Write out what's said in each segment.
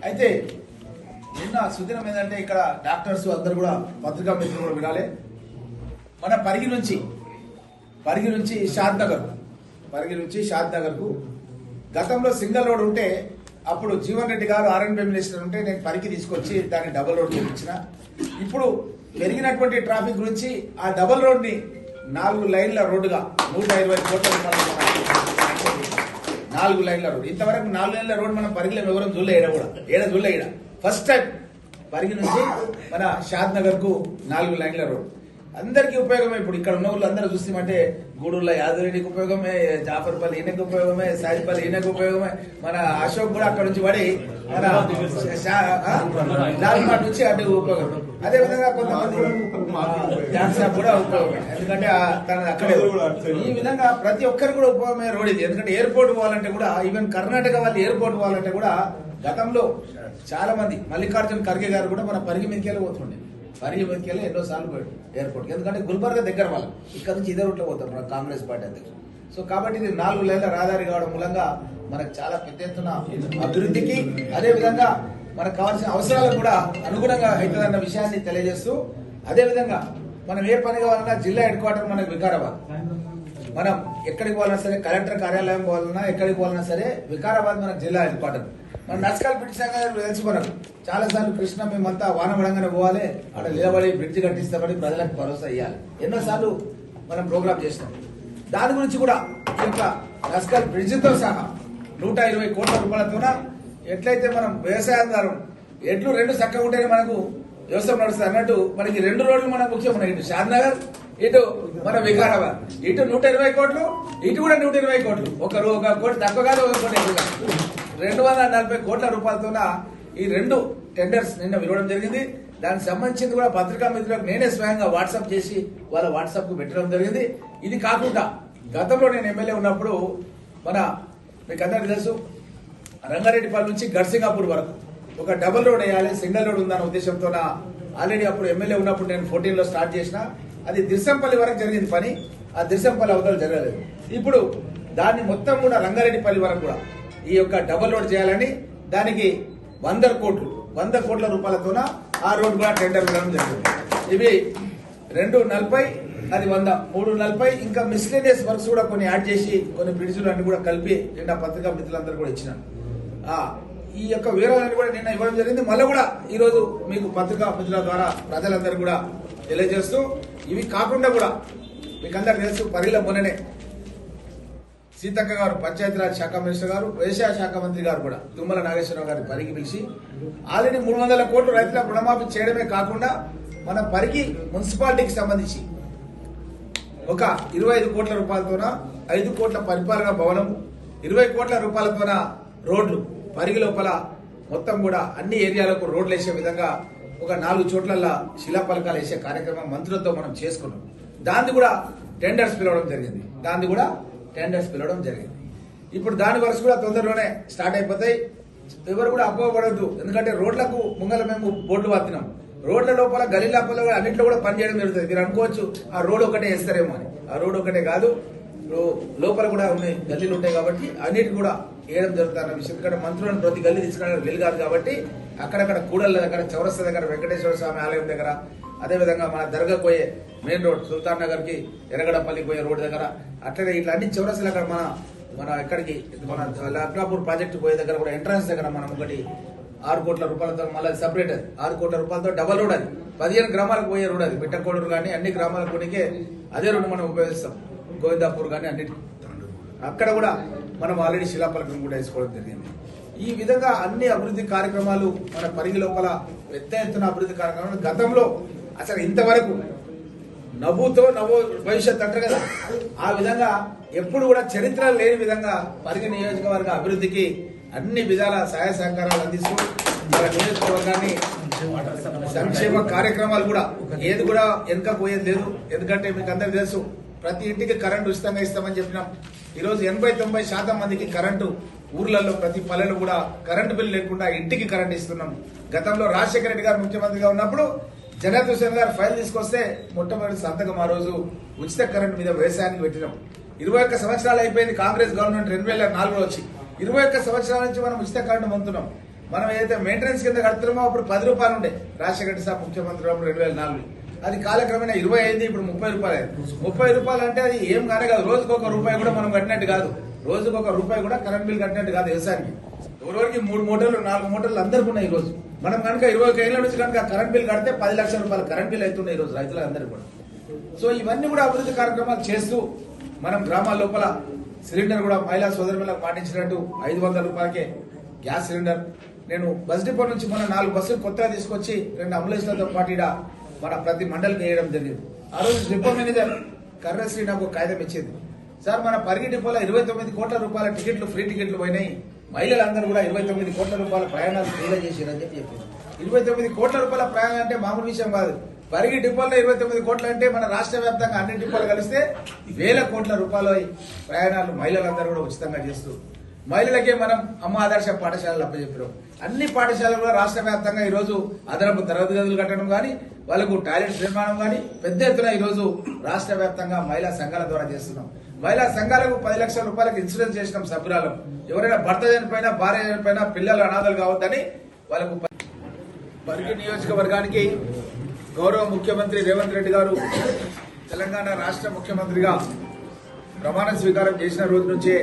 అయితే నిన్న సుదినం ఏంటంటే ఇక్కడ డాక్టర్స్ అందరు కూడా పత్రికా మిత్రులు కూడా వినాలి. మన పరిగి నుంచి షాద్ నగర్ కు గతంలో సింగిల్ రోడ్ ఉంటే అప్పుడు జీవన్ రెడ్డి గారు ఆర్ఎన్బి మినిస్టర్ ఉంటే నేను పరిగి తీసుకొచ్చి దాన్ని డబుల్ రోడ్ చేయించిన. ఇప్పుడు పెరిగినటువంటి ట్రాఫిక్ గురించి ఆ డబుల్ రోడ్ ని 4 లైన్ల రోడ్డుగా 120 కోట్ల రూపాయలు 4 లైన్ల రోడ్. ఇంతవరకు 4 లైన్ల రోడ్ మనం పరిగిలో ఎవరం చూడలే. ఫస్ట్ టైం పరిగి నుంచి మన షాద్ నగర్ కు 4 లైన్ల రోడ్ అందరికీ ఉపయోగమే. ఇప్పుడు ఇక్కడ ఉన్న వాళ్ళు అందరూ చూస్తామంటే గూడూరులో యాదవరెడ్డికి ఉపయోగమే, జాఫర్పల్లి ఈయనకు ఉపయోగమే, సాయిపల్లి ఈయనకు ఉపయోగమే, మన అశోక్ కూడా అక్కడ నుంచి పడి మన లాల్మాట్ నుంచి అటు ఉపయోగం. అదేవిధంగా కొంతమంది జాన్సాబ్ కూడా ఉపయోగమే, ఎందుకంటే తనది అక్కడే. ఈ విధంగా ప్రతి ఒక్కరు కూడా ఉపయోగమే రోడ్ ఇది. ఎందుకంటే ఎయిర్పోర్ట్ పోవాలంటే కూడా, ఈవెన్ కర్ణాటక వాళ్ళు ఎయిర్పోర్ట్ పోవాలంటే కూడా గతంలో చాలా మంది మల్లికార్జున ఖర్గే గారు కూడా మన పరిగి మీదకి పోతుండే. పరిగి మీదకి ఎన్నో సార్లు పోయాడు ఎయిర్పోర్ట్, ఎందుకంటే గుల్బర్గా దగ్గర వాళ్ళు ఇక్కడ నుంచి ఇదే రూట్లో పోతారు మన కాంగ్రెస్ పార్టీ అధ్యక్షుడు. సో కాబట్టి ఇది 4 లైన్ల రహదారి కావడం మూలంగా మనకు చాలా పెద్ద ఎత్తున అభివృద్ధికి, అదేవిధంగా మనకు కావాల్సిన అవసరాలకు కూడా అనుగుణంగా అవుతుందన్న విషయాన్ని తెలియజేస్తూ, అదేవిధంగా మనం ఏ పని కావాలన్నా జిల్లా హెడ్ క్వార్టర్ మనకు వికారాబాద్. మనం ఎక్కడికి పోవాలన్నా సరే, కలెక్టర్ కార్యాలయం పోవాలన్నా ఎక్కడికి పోవాలన్నా సరే వికారాబాద్ మన జిల్లా హెడ్ క్వార్టర్. మన నస్కాల్ పిటిసాక తెలిసి మనకు చాలా సార్లు కృష్ణ మేమంతా వాన పడంగానే పోవాలి, అక్కడ నిలబడి బ్రిడ్జ్ కట్టిస్తామని ప్రజలకు భరోసా ఇవ్వాలి. ఎన్నోసార్లు మనం ప్రోగ్రామ్ చేసినాం. దాని గురించి కూడా ఈ యొక్క నస్కాల్ బ్రిడ్జితో సహా 120 కోట్ల రూపాయలతోన ఎట్లయితే మనం వ్యవసాయదారం ఎట్లు 2 చక్కగా ఉంటేనే మనకు వ్యవసాయం నడుస్తుంది అన్నట్టు మనకి 2 రోడ్లు మనకు ముఖ్యం. ఇటు షాద్ నగర్, ఇటు మన వికారాబాద్. ఇటు 120 కోట్లు, ఇటు కూడా 120 కోట్లు. ఒక కోటి తక్కువ కాదు, ఒక కోటి ఎక్కువ కాదు. 240 కోట్ల రూపాయలతోన ఈ 2 టెండర్స్ నిన్న వినడం జరిగింది. దానికి సంబంధించింది కూడా పత్రికా మిత్రులకు నేనే స్వయంగా వాట్సాప్ చేసి వాళ్ళ వాట్సాప్ కు పెట్టడం జరిగింది. ఇది కాకుండా గతంలో నేను ఎమ్మెల్యే ఉన్నప్పుడు మీకు అందరికీ తెలుసు, రంగారెడ్డిపల్లి నుంచి గడ్సింగాపూర్ వరకు ఒక డబుల్ రోడ్ వేయాలి, సింగిల్ రోడ్ ఉందన్న ఉద్దేశంతో ఆల్రెడీ అప్పుడు ఎమ్మెల్యే ఉన్నప్పుడు నేను 14లో స్టార్ట్ చేసిన. అది దిర్సంపల్లి వరకు జరిగింది పని, ఆ దిర్సంపల్లి అవతల జరగలేదు. ఇప్పుడు దాన్ని మొత్తం కూడా రంగారెడ్డిపల్లి వరకు కూడా ఈ యొక్క డబుల్ రోడ్ చేయాలని దానికి 100 కోట్ల రూపాయలతోన ఆ రోడ్ కూడా టెండర్ ఇవ్వడం జరిగింది. ఇవి 240, అది 100, 340, ఇంకా మిస్లేనియస్ వర్క్స్ కూడా కొన్ని యాడ్ చేసి కొన్ని బ్రిడ్జ్లు అన్ని కూడా కలిపి నిన్న పత్రికా మిత్రులందరూ కూడా ఇచ్చినాను. ఈ యొక్క వివరాలన్నీ కూడా నిన్న ఇవ్వడం జరిగింది. మళ్ళీ కూడా ఈ రోజు మీకు పత్రికా మిత్రుల ద్వారా ప్రజలందరూ కూడా తెలియజేస్తూ, ఇవి కాకుండా కూడా మీకు అందరికి తెలుసు, పరిగిలో మొన్ననే సీతక్క గారు పంచాయతీరాజ్ శాఖ మినిస్టర్ గారు, వ్యవసాయ శాఖ మంత్రి గారు కూడా తుమ్మల నాగేశ్వరరావు గారిని పరిగి పిలిచి ఆల్రెడీ 300 కోట్లు రైతులకు రుణమాఫీ చేయడమే కాకుండా మన పరిగి మున్సిపాలిటీకి సంబంధించి ఒక 25 కోట్ల రూపాయలతోన 5 కోట్ల పరిపాలనా భవనం, 20 కోట్ల రూపాయలతోన రోడ్లు పరిగి లోపల మొత్తం కూడా అన్ని ఏరియాలకు రోడ్లు వేసే విధంగా ఒక 4 చోట్ల శిలాఫలకాలు వేసే కార్యక్రమం మంత్రులతో మనం చేసుకున్నాం. దాన్ని కూడా టెండర్స్ పిలవడం జరిగింది. ఇప్పుడు దాని వరుస కూడా తొందరలోనే స్టార్ట్ అయిపోతాయి. ఎవరు కూడా అపోహపడద్దు, ఎందుకంటే రోడ్లకు ముంగల మేము బోర్డులు వాడుతున్నాం. రోడ్ల లోపల గల్లీ లోపల అన్నింటిలో కూడా పనిచేయడం జరుగుతుంది. మీరు అనుకోవచ్చు ఆ రోడ్ ఒకటే వేస్తారేమో అని. ఆ రోడ్ ఒకటే కాదు, లోపల కూడా ఉన్నాయి గల్లీలు ఉంటాయి కాబట్టి అన్నిటి కూడా వేయడం జరుగుతుంది అన్న విషయం. ఎందుకంటే మంత్రులను ప్రతి గల్లీ తీసుకురావడం వీలు కాదు కాబట్టి అక్కడక్కడ కూడళ్ల దగ్గర, చౌరస్తా దగ్గర, వెంకటేశ్వర స్వామి ఆలయం దగ్గర, అదేవిధంగా మన దర్గా పోయే మెయిన్ రోడ్ సుల్తాన్ నగర్ కి ఎర్రగడపల్లి పోయే రోడ్ దగ్గర, అట్లనే ఇట్లా అన్ని చౌరస్తా దగ్గర మన ఎక్కడికి మన లక్నాపూర్ ప్రాజెక్టు పోయే దగ్గర కూడా ఎంట్రన్స్ దగ్గర మనం ఒకటి 6 కోట్ల రూపాయలతో మళ్ళీ సపరేట్ 6 కోట్ల రూపాయలతో డబల్ రోడ్, అది 15 గ్రామాలకు పోయే రోడ్, అది బిట్టకోడూరు కానీ అన్ని గ్రామాలకు కొనికే అదే రోడ్డు మనం ఉపయోగిస్తాం. గోవిందాపూర్ కానీ అన్నిటికీ అక్కడ కూడా మనం ఆల్రెడీ శిలాఫలకం కూడా వేసుకోవడం జరిగింది. ఈ విధంగా అన్ని అభివృద్ధి కార్యక్రమాలు మన పరిగి లోపల పెద్ద ఎత్తున అభివృద్ధి కార్యక్రమాలు గతంలో అసలు ఇంతవరకు నవ్వుతో భవిష్యత్ అంటారు కదా, ఆ విధంగా ఎప్పుడు కూడా చరిత్ర లేని విధంగా పరిగి నియోజకవర్గ అభివృద్ధికి అన్ని విధాల సహాయ సహకారాలు అందిస్తూ మన నియోజకవర్గాన్ని సంక్షేమ కార్యక్రమాలు కూడా ఏది కూడా వెనకపోయేది లేదు. ఎందుకంటే మీకు అందరికి తెలుసు, ప్రతి ఇంటికి కరెంటు ఉచితంగా ఇస్తామని చెప్పినాం. ఈరోజు 80-90% మందికి కరెంటు ఊర్లలో ప్రతి పల్లెలు కూడా కరెంటు బిల్లు లేకుండా ఇంటికి కరెంటు ఇస్తున్నాం. గతంలో రాజశేఖర రెడ్డి గారు ముఖ్యమంత్రిగా ఉన్నప్పుడు జగన్ హుసేన్ గారు ఫైల్ తీసుకొస్తే మొట్టమొదటి సంతకం ఆ రోజు ఉచిత కరెంటు మీద వ్యవసాయానికి పెట్టినాం. 21 సంవత్సరాలు అయిపోయింది కాంగ్రెస్ గవర్నమెంట్ 2004లో వచ్చి. 21 సంవత్సరాల నుంచి మనం ఉచిత కరెంటు పొందుతున్నాం. మనం ఏదైతే మెయింటెనెన్స్ కింద కడుతున్నామో అప్పుడు 10 రూపాయలు ఉండే రాజశేఖర రెడ్డి సార్ ముఖ్యమంత్రి 2004 అది కాలక్రమేణా 20 అయింది, ఇప్పుడు 30 రూపాయలు అయింది. 30 రూపాయలు అంటే అది ఏం కానే కాదు. రోజుకు 1 రూపాయి కూడా మనం కట్టినట్టు కాదు. రోజుకు 1 రూపాయి కూడా కరెంట్ బిల్ కట్టినట్టు కాదు. వ్యవసాయానికి ఎవరికి 3 మూటలు 4 మూటలు అందరికీ ఉన్నాయి. ఈ రోజు మనం కనుక 21 ఏళ్ల నుంచి కనుక కరెంట్ బిల్ కడితే 10 లక్షల రూపాయలు కరెంట్ బిల్ అవుతున్నాయి ఈ రోజు రైతులందరికీ కూడా. సో ఇవన్నీ కూడా అభివృద్ధి కార్యక్రమాలు చేస్తూ మనం గ్రామాల లోపల సిలిండర్ కూడా మహిళా సోదరులకు పాటించినట్టు 500 రూపాయలకే గ్యాస్ సిలిండర్. నేను బస్ డిపో నుంచి మన 4 బస్సులు కొత్తగా తీసుకొచ్చి 2 అంబులెన్స్లతో పాటు మన ప్రతి మండలికి వేయడం జరిగింది. ఆ రోజు డిపో మేనేజర్ కర్రశ్రీ నాకు ఒక కాగితం ఇచ్చింది. సార్ మన పరిగి డిపోలో 29 కోట్ల రూపాయల టికెట్లు ఫ్రీ టికెట్లు పోయినాయి, మహిళలందరూ కూడా 29 కోట్ల రూపాయల ప్రయాణాలు ఫ్రీగా చేశారని చెప్పింది. 29 కోట్ల రూపాయల ప్రయాణం అంటే మామూలు విషయం కాదు. పరిగి డిపోలో 29 కోట్లు అంటే మన రాష్ట్ర వ్యాప్తంగా అన్ని డిపోలు కలిస్తే 1000 కోట్ల రూపాయల ప్రయాణాలు మహిళలందరూ కూడా ఉచితంగా చేస్తూ మహిళలకే మనం అమ్మ ఆదర్శ పాఠశాలలు అప్పచెప్పాం. అన్ని పాఠశాలలు కూడా రాష్ట్ర వ్యాప్తంగా ఈ రోజు అదనపు తరగతి గదులు కట్టడం కానీ, వాళ్ళకు టాయిలెట్స్ నిర్మాణం కానీ పెద్ద ఎత్తున ఈ రోజు రాష్ట్ర వ్యాప్తంగా మహిళా సంఘాల ద్వారా చేస్తున్నాం. మహిళా సంఘాలకు 10 లక్షల రూపాయలకు ఇన్సూరెన్స్ చేసినాం సభ్యురాలు. ఎవరైనా భర్త చనిపోయినా, భార్య చనిపోయినా, పిల్లలు అనాథలు కావద్దని వాళ్ళకు. పరిగి నియోజకవర్గానికి గౌరవ ముఖ్యమంత్రి రేవంత్ రెడ్డి గారు తెలంగాణ రాష్ట్ర ముఖ్యమంత్రిగా ప్రమాణ స్వీకారం చేసిన రోజు నుంచే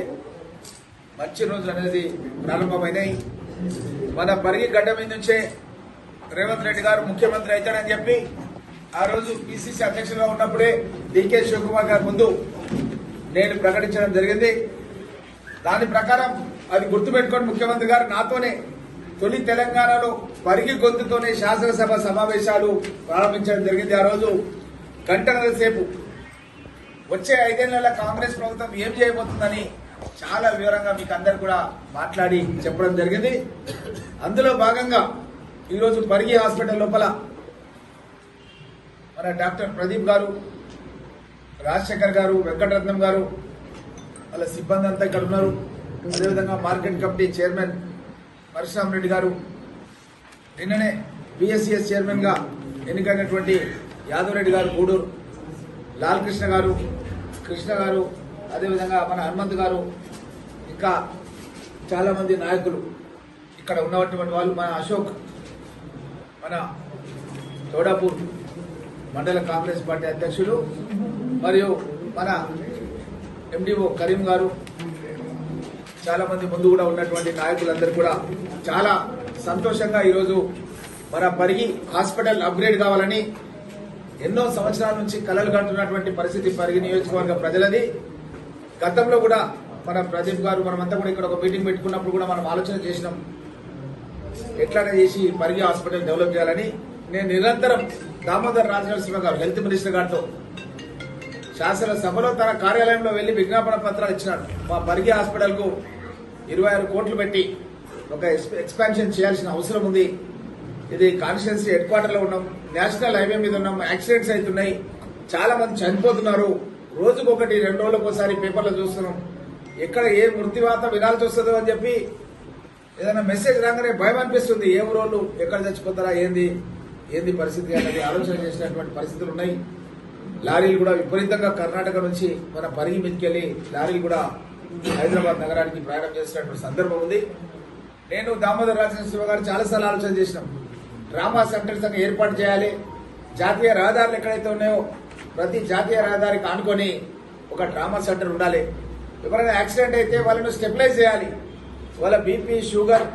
మంచి రోజులు అనేది ప్రారంభమైనాయి. మన పరిగి గడ్డ మీద నుంచే రేవంత్ రెడ్డి గారు ముఖ్యమంత్రి అవుతాడని చెప్పి ఆ రోజు పిసిసి అధ్యక్షులుగా ఉన్నప్పుడే డికే శివకుమార్ గారి ముందు నేను ప్రకటించడం జరిగింది. దాని ప్రకారం అది గుర్తుపెట్టుకొని ముఖ్యమంత్రి గారు నాతోనే తొలి తెలంగాణలో పరిగి గొంతుతోనే శాసనసభ సమావేశాలు ప్రారంభించడం జరిగింది. ఆ రోజు గంటన్నర సేపు వచ్చే 5 ఏళ్ల కాంగ్రెస్ ప్రభుత్వం ఏం చేయబోతుందని చాలా వివరంగా మీకు అందరు కూడా మాట్లాడి చెప్పడం జరిగింది. అందులో భాగంగా ఈరోజు పరిగి హాస్పిటల్ లోపల మన డాక్టర్ ప్రదీప్ గారు, రాజశేఖర్ గారు, వెంకటరత్నం గారు, వాళ్ళ సిబ్బంది అంతా ఇక్కడ ఉన్నారు. అదేవిధంగా market committee chairman Parashuram Reddy గారు, నిన్ననే బిఎస్సిఎస్ చైర్మన్ గా ఎన్నికైనటువంటి యాదవ్ రెడ్డి గారు, గూడూరు లాల్ కృష్ణ గారు, కృష్ణ గారు, అదేవిధంగా మన హనుమంత్ గారు, ఇంకా చాలా మంది నాయకులు ఇక్కడ ఉన్నటువంటి వాళ్ళు, మన అశోక్, మన తోడాపూర్ మండల కాంగ్రెస్ పార్టీ అధ్యక్షులు, మరియు మన ఎండిఓ కరీం గారు, చాలా మంది ముందు కూడా ఉన్నటువంటి నాయకులందరూ కూడా చాలా సంతోషంగా ఈరోజు మన పరిగి హాస్పిటల్ అప్గ్రేడ్ కావాలని ఎన్నో సంవత్సరాల నుంచి కలలు కంటున్నటువంటి పరిస్థితి పరిగి నియోజకవర్గ ప్రజలది. గతంలో కూడా మన ప్రదీప్ గారు మనమంతా కూడా ఇక్కడ ఒక మీటింగ్ పెట్టుకున్నప్పుడు కూడా మనం ఆలోచన చేసినాం ఎట్లనే చేసి పరిగి హాస్పిటల్ డెవలప్ చేయాలని. నేను నిరంతరం దామోదర్ రాజనరసింహ గారు హెల్త్ మినిస్టర్ గారితో శాసనసభలో తన కార్యాలయంలో వెళ్లి విజ్ఞాపన పత్రాలు ఇచ్చినాడు. మా పరిగి హాస్పిటల్ కు 26 కోట్లు పెట్టి ఒక ఎక్స్పాన్షన్ చేయాల్సిన అవసరం ఉంది. ఇది కాన్స్టిట్యున్సీ హెడ్ క్వార్టర్ లో ఉన్నాం, నేషనల్ హైవే మీద ఉన్నాం, యాక్సిడెంట్స్ అవుతున్నాయి, చాలా మంది చనిపోతున్నారు. రోజుకు 1-2 రోజులకు ఒకసారి పేపర్లో చూస్తున్నాం. ఎక్కడ ఏ మృత్యువాత వినాల్సి వస్తుందో అని చెప్పి ఏదైనా మెసేజ్ రాగానే భయం అనిపిస్తుంది. ఏ ఊరోళ్ళు ఎక్కడ చచ్చిపోతారా, ఏంది పరిస్థితి అనేది ఆలోచన చేసినటువంటి పరిస్థితులు ఉన్నాయి. లారీలు కూడా విపరీతంగా కర్ణాటక నుంచి మన పరిగి మీదకెళ్లి లారీలు కూడా హైదరాబాద్ నగరానికి ప్రయాణం చేసినటువంటి సందర్భం ఉంది. నేను దామోదర్ రాజనరసింహ గారు చాలాసార్లు ఆలోచన చేసినాం. డ్రామా సెంటర్స్ అని ఏర్పాటు చేయాలి. జాతీయ రహదారులు ఎక్కడైతే ఉన్నాయో ప్రతి జాతీయ రహదారికి ఆనుకొని ఒక డ్రామా సెంటర్ ఉండాలి. ఎవరైనా యాక్సిడెంట్ అయితే వాళ్ళను స్టెబిలైజ్ చేయాలి. వాళ్ళ BP, sugar,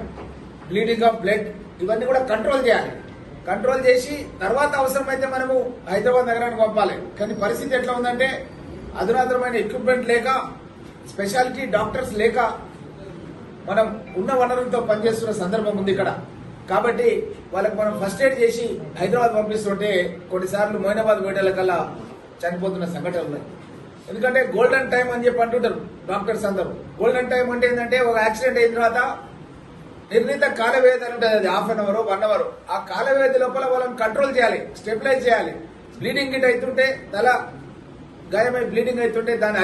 bleeding of blood ఇవన్నీ కూడా కంట్రోల్ చేయాలి. కంట్రోల్ చేసి తర్వాత అవసరమైతే మనము హైదరాబాద్ నగరానికి పంపాలి. కానీ పరిస్థితి ఎట్లా ఉందంటే అధునాతనమైన ఎక్విప్మెంట్ లేక, స్పెషాలిటీ డాక్టర్స్ లేక మనం ఉన్న వనరులతో పనిచేస్తున్న సందర్భం ఉంది ఇక్కడ. కాబట్టి వాళ్ళకి మనం ఫస్ట్ ఎయిడ్ చేసి హైదరాబాద్ పంపిస్తుంటే కొన్నిసార్లు మోయినాబాద్ పోయేల కల్లా చనిపోతున్న సంఘటనలు ఉన్నాయి. ఎందుకంటే గోల్డెన్ టైం అని చెప్పి అంటుంటారు డాక్టర్స్ అందరూ. గోల్డెన్ టైం అంటే ఏంటంటే ఒక యాక్సిడెంట్ అయిన తర్వాత నిర్ణీత కాల వ్యవధి అని ఉంటుంది, అది 1/2 అవర్ 1 అవర్. ఆ కాల వ్యవధి లోపల వాళ్ళని కంట్రోల్ చేయాలి, స్టెబిలైజ్ చేయాలి. బ్లీడింగ్ గిట్ అవుతుంటే, తల గాయమై బ్లీడింగ్ అవుతుంటే దాన్ని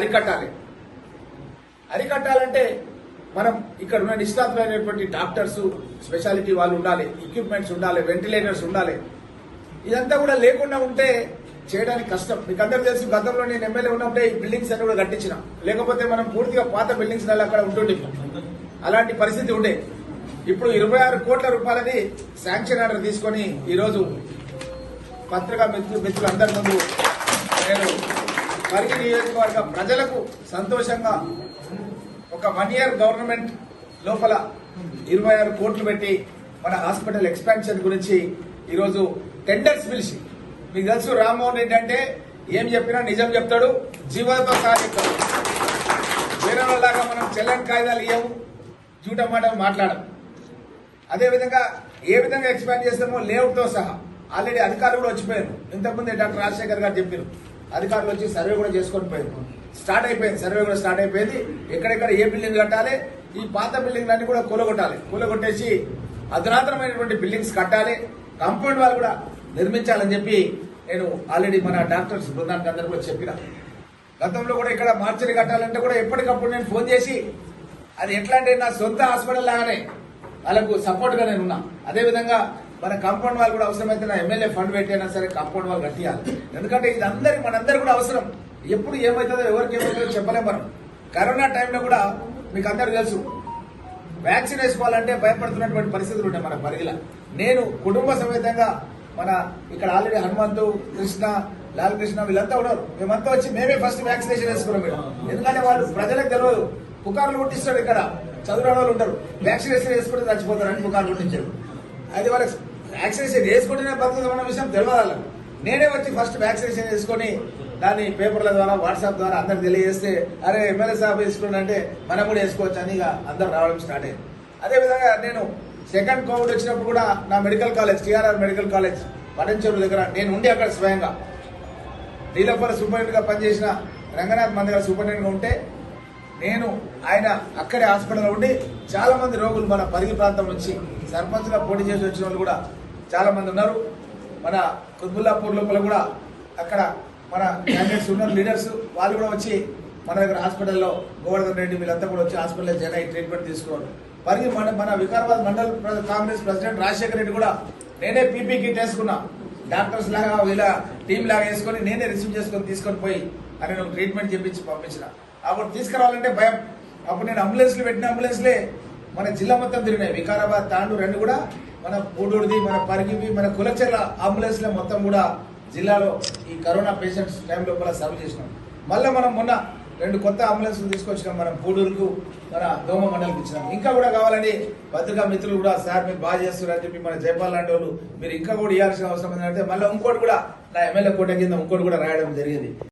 అరికట్టాలంటే మనం ఇక్కడ ఉన్న నిష్ణాతులైనటువంటి డాక్టర్స్, స్పెషాలిటీ వాళ్ళు ఉండాలి, ఎక్విప్మెంట్స్ ఉండాలి, వెంటిలేటర్స్ ఉండాలి. ఇదంతా కూడా లేకుండా ఉంటే చేయడానికి కష్టం. మీకు అందరూ తెలుసు, గతంలో నేను ఎమ్మెల్యే ఉన్నప్పుడే ఈ బిల్డింగ్స్ అన్ని కూడా కట్టించిన. లేకపోతే మనం పూర్తిగా పాత బిల్డింగ్స్ అక్కడ ఉంటుండే అలాంటి పరిస్థితి ఉండే. ఇప్పుడు 26 కోట్ల రూపాయలది శాంక్షన్ ఆర్డర్ తీసుకొని ఈరోజు పత్రికా మిత్రులందరి ముందు నేను పరిగి నియోజకవర్గ ప్రజలకు సంతోషంగా ఒక 1 ఇయర్ గవర్నమెంట్ లోపల 26 కోట్లు పెట్టి మన హాస్పిటల్ ఎక్స్పాన్షన్ గురించి ఈరోజు టెండర్స్ పిలిచి, మీకు తెలుసు రామ్మోహన్ రెడ్డి అంటే ఏం చెప్పినా నిజం చెప్తాడు, జీవోతో సహా చెప్తాడు. వేరే వాళ్ళలాగా మనం చెల్లని కాయిదాలు ఇవ్వము, జూట మాటలు మాట్లాడము. అదేవిధంగా ఏ విధంగా ఎక్స్పాండ్ చేస్తామో లేఅవుట్తో సహా ఆల్రెడీ అధికారులు కూడా వచ్చిపోయారు. ఇంతకుముందే డాక్టర్ రాజశేఖర్ గారు చెప్పారు, అధికారులు వచ్చి సర్వే కూడా చేసుకొని పోయారు. స్టార్ట్ అయిపోయింది, సర్వే కూడా స్టార్ట్ అయిపోయింది. ఎక్కడెక్కడ ఏ బిల్డింగ్ కట్టాలి, ఈ పాత బిల్డింగ్ అన్ని కూడా కూలగొట్టాలి, కూలగొట్టేసి అధునాతనమైనటువంటి బిల్డింగ్స్ కట్టాలి, కాంపౌండ్ వాళ్ళు కూడా నిర్మించాలని చెప్పి నేను ఆల్రెడీ మన డాక్టర్స్ బృందానికి అందరూ కూడా చెప్పిన. గతంలో కూడా ఇక్కడ మార్చరీ కట్టాలంటే కూడా ఎప్పటికప్పుడు నేను ఫోన్ చేసి, అది ఎట్లా అంటే నా సొంత హాస్పిటల్ లాగానే వాళ్ళకు సపోర్ట్ గా నేను ఉన్నా. అదేవిధంగా మన కాంపౌండ్ వాళ్ళు కూడా అవసరమైతే నా ఎమ్మెల్యే ఫండ్ పెట్టైనా సరే కాంపౌండ్ వాళ్ళు కట్టియాలి. ఎందుకంటే ఇది మనందరూ కూడా అవసరం. ఎప్పుడు ఏమవుతుందో ఎవరికి ఏమవుతుందో చెప్పలేం. మనం కరోనా టైంలో కూడా మీకు అందరూ తెలుసు, వ్యాక్సిన్ వేసుకోవాలంటే భయపడుతున్నటువంటి పరిస్థితులు ఉంటాయి మన పరిధిలో. నేను కుటుంబ సమేతంగా మన ఇక్కడ ఆల్రెడీ హనుమంతు, కృష్ణ, లాల్ కృష్ణ వీళ్ళంతా ఉన్నారు. మేమంతా వచ్చి మేమే ఫస్ట్ వ్యాక్సినేషన్ వేసుకున్నాం మేడం. ఎందుకంటే వాళ్ళు ప్రజలకు తెలియదు, పుకార్లు పుట్టిస్తాడు. ఇక్కడ చదువురాని వాళ్ళు ఉంటారు, వ్యాక్సినేషన్ వేసుకుంటే చచ్చిపోతారని పుకార్లు పుట్టించారు. అది వాళ్ళకి వ్యాక్సినేషన్ వేసుకుంటేనే బతుకుతున్న విషయం తెలియాలి. నేనే వచ్చి ఫస్ట్ వ్యాక్సినేషన్ వేసుకొని దాన్ని పేపర్ల ద్వారా వాట్సాప్ ద్వారా అందరికి తెలియజేస్తే, అరే ఎమ్మెల్యే సాబ్ వేసుకున్నా అంటే మనం కూడా వేసుకోవచ్చు అని ఇక అందరు రావడం స్టార్ట్ అయ్యింది. అదేవిధంగా నేను సెకండ్ కోవిడ్ వచ్చినప్పుడు కూడా నా medical college TRR medical college Patancheru దగ్గర నేను ఉండి అక్కడ స్వయంగా నీలపల్లి సూపరింటెండెంట్ గా పనిచేసిన రంగనాథ్ మన దగ్గర సూపరింటెండెంట్ గా ఉంటే నేను ఆయన అక్కడే హాస్పిటల్లో ఉండి చాలా మంది రోగులు మన పరిగి ప్రాంతం నుంచి సర్పంచ్ గా పోటీ చేసి వచ్చిన వాళ్ళు కూడా చాలా మంది ఉన్నారు. మన కుత్బుల్లాపూర్ లోపల కూడా అక్కడ మన క్యాండిడేట్స్ ఉన్నారు, లీడర్స్. వాళ్ళు కూడా వచ్చి మన దగ్గర హాస్పిటల్లో గోవర్ధన్ రెడ్డి వీళ్ళంతా కూడా వచ్చి హాస్పిటల్లో జాయిన్ అయ్యి ట్రీట్మెంట్ తీసుకోవాలి. పరిగి మన వికారాబాద్ మండల్ కాంగ్రెస్ ప్రెసిడెంట్ రాజశేఖర రెడ్డి కూడా నేనే పీపీ కిట్ వేసుకున్నా, డాక్టర్స్ లాగా వీళ్ళ టీం లాగా వేసుకొని నేనే రిసీవ్ చేసుకొని తీసుకొని పోయి అని నేను ట్రీట్మెంట్ చేపించి పంపించిన. అప్పుడు తీసుకురావాలంటే భయం. అప్పుడు నేను అంబులెన్స్లు పెట్టిన అంబులెన్స్లే మన జిల్లా మొత్తం తిరిగినాయి. వికారాబాద్, తాండూరు రెండు కూడా మన పూడూరుది, మన పరిగివి, మన కులచెర్ల అంబులెన్స్లే మొత్తం కూడా జిల్లాలో ఈ కరోనా పేషెంట్స్ టైం లోపల సర్వ్ చేసినాం. మళ్ళీ మనం మొన్న 2 కొత్త అంబులెన్స్లు తీసుకొచ్చినాం. మనం పూడూరుకు, మన దోమ మండలికి ఇచ్చినాం. ఇంకా కూడా కావాలని పత్రికా మిత్రులు కూడా సార్ మీరు బాగా చేస్తున్నారని చెప్పి మన జైపాల్ లాంటి వాళ్ళు మీరు ఇంకా కూడా ఇవ్వాల్సిన అవసరం ఏంటంటే మళ్ళీ ఇంకోటి కూడా నా ఎమ్మెల్యే కోట కింద ఇంకోటి కూడా రాయడం జరిగింది.